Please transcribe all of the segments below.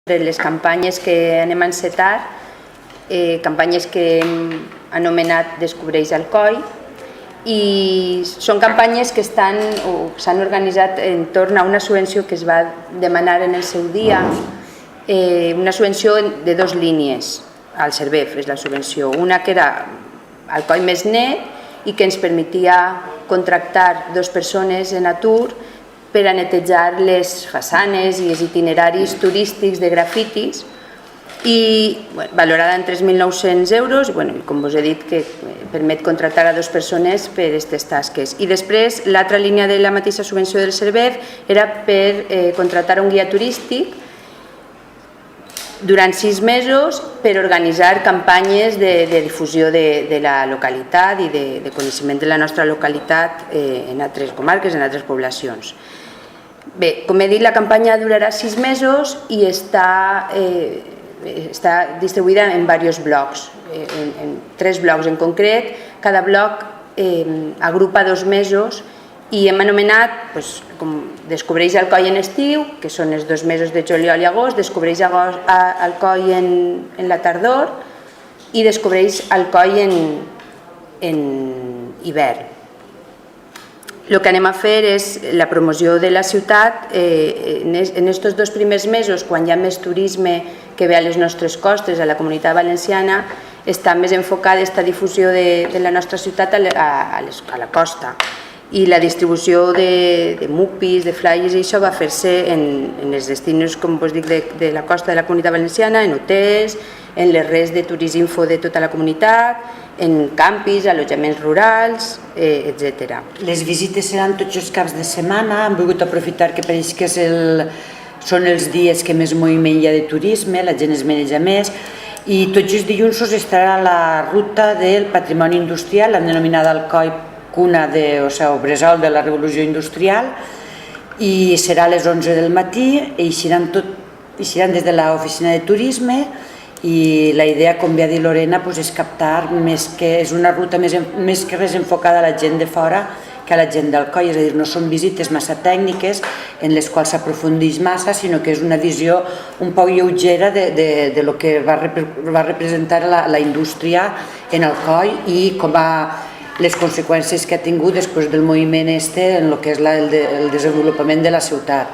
de les campanyes que anem a encetar, campanyes que hem anomenat Descobreix Alcoi, i són campanyes que s'han organitzat entorn a una subvenció que es va demanar en el seu dia, una subvenció de dues línies al Cervef, és la subvenció. Una que era Alcoi més net i que ens permetia contractar dues persones en atur per a netejar les façanes i els itineraris turístics de grafitis, i valorada en 3.900 euros, i com us he dit, que permet contractar a dues persones per aquestes tasques. I després l'altra línia de la mateixa subvenció del Cervef era per contractar un guia turístic durant 6 mesos per organitzar campanyes de difusió de la localitat i de coneixement de la nostra localitat en altres comarques, en altres poblacions. Bé, com he dit, la campanya durarà 6 mesos i està distribuïda en diversos blocs, en 3 blocs en concret. Cada bloc agrupa 2 mesos i hem anomenat com Descobreix Alcoi en estiu, que són els 2 mesos de juliol i agost, Descobreix Alcoi en la tardor i Descobreix Alcoi en hivern. El que anem a fer és la promoció de la ciutat en aquests 2 primers mesos, quan hi ha més turisme que ve a les nostres costes, a la Comunitat Valenciana, està més enfocada aquesta difusió de la nostra ciutat a la costa. I la distribució de mupis, de flyers, i això va fer-se en els destinos, com us dic, de la costa de la Comunitat Valenciana, en hotels, en les redes de Turisinfo de tota la comunitat, en campis, allotjaments rurals, etc. Les visites seran tots els caps de setmana. Hem volgut aprofitar que pareix que són els dies que més moviment hi ha de turisme, la gent es maneja més, i tots els dilluns estarà la ruta del patrimoni industrial, la denominada Alcoi cuna o bressol de la revolució industrial, i serà a les 11 del matí, i eixiran des de l'oficina de turisme. I la idea, com ja ha dit Lorena, és captar és una ruta més que res enfocada a la gent de fora que a la gent d'Alcoi, és a dir, no són visites massa tècniques en les quals s'aprofundeix massa, sinó que és una visió un poc lleugera de lo que va representar la indústria en Alcoi i com les conseqüències que ha tingut després del moviment en el que és el desenvolupament de la ciutat.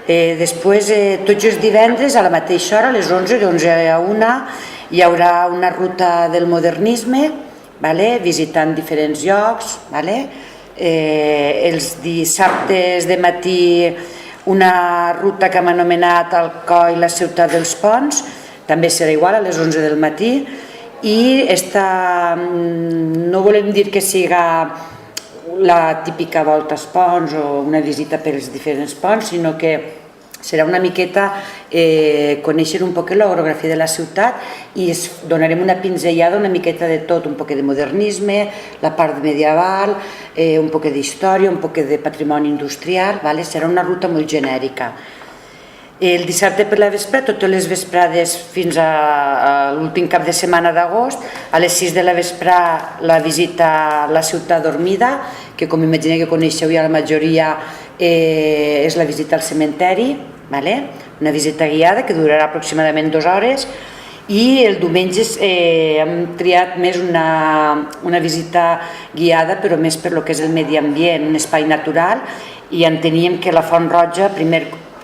Després, tots els divendres a la mateixa hora, a les 11, d'11 a 1, hi haurà una ruta del modernisme, visitant diferents llocs. Els dissabtes de matí una ruta que hem anomenat Alcoi, la ciutat dels ponts, també serà igual a les 11 del matí, i no volem dir que siga la típica volta als ponts o una visita pels diferents ponts, sinó que serà una miqueta conèixer un poc l'orografia de la ciutat i donarem una pinzellada una miqueta de tot, un poc de modernisme, la part medieval, un poc d'història, un poc de patrimoni industrial. Serà una ruta molt genèrica. El dissabte per la vespre, totes les vesprades fins a l'últim cap de setmana d'agost, a les 6 de la vespre la visita a la ciutat dormida, que com imagineu que coneixeu ja la majoria, és la visita al cementeri, una visita guiada que durarà aproximadament 2 hores, i el diumenge hem triat més una visita guiada, però més per lo que és el medi ambient, un espai natural, i enteníem que la Font Roja,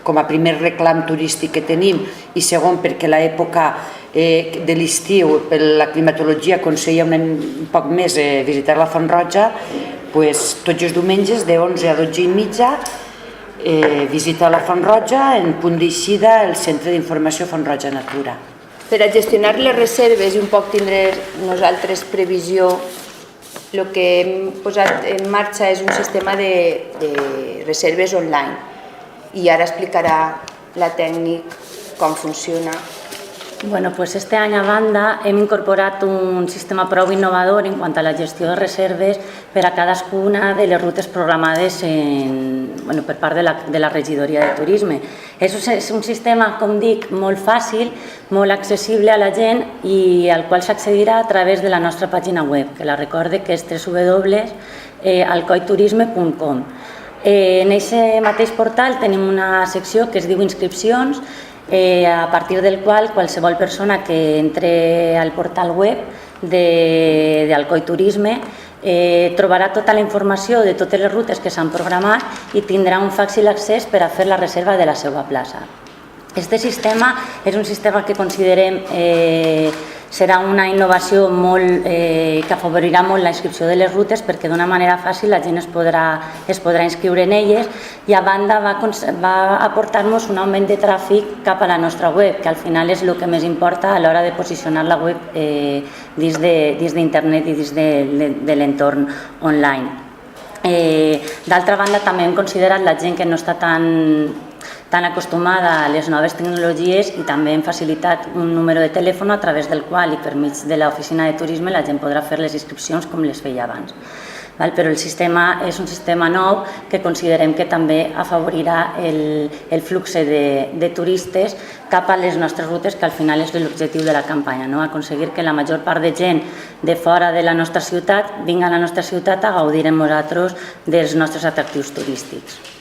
com a primer reclam turístic que tenim, i segon perquè l'època de l'estiu, per la climatologia, aconsella un poc més visitar la Font Roja, tots els diumenges de 11 a 12 i mitja visita la Font Roja, en punt d'eixida el Centre d'Informació Font Roja Natura. Per a gestionar les reserves i un poc tindre nosaltres previsió, el que hem posat en marxa és un sistema de reserves online. I ara explicarà la tècnic com funciona. Bueno, pues este any a banda hem incorporat un sistema prou innovador en quant a la gestió de reserves per a cadascuna de les rutes programades per part de la regidoria de turisme. És un sistema, com dic, molt fàcil, molt accessible a la gent i al qual s'accedirà a través de la nostra pàgina web, que la recorde que és www.alcoiturisme.com. En aquest mateix portal tenim una secció que es diu inscripcions a partir del qual qualsevol persona que entre al portal web d'Alcoi Turisme trobarà tota la informació de totes les rutes que s'han programat i tindrà un fàcil accés per a fer la reserva de la seva plaça. Este sistema és un sistema que considerem serà una innovació que afavorirà molt la inscripció de les rutes perquè d'una manera fàcil la gent es podrà inscriure en elles i a banda va aportar-nos un augment de tràfic cap a la nostra web, que al final és el que més importa a l'hora de posicionar la web dins d'internet i dins de l'entorn online. D'altra banda, també hem considerat la gent que no està tan acostumada a les noves tecnologies i també hem facilitat un número de telèfon a través del qual i per mig de l'oficina de turisme la gent podrà fer les inscripcions com les feia abans. Però el sistema és un sistema nou que considerem que també afavorirà el flux de turistes cap a les nostres rutes, que al final és l'objectiu de la campanya, aconseguir que la major part de gent de fora de la nostra ciutat vingui a la nostra ciutat a gaudir amb nosaltres dels nostres atractius turístics.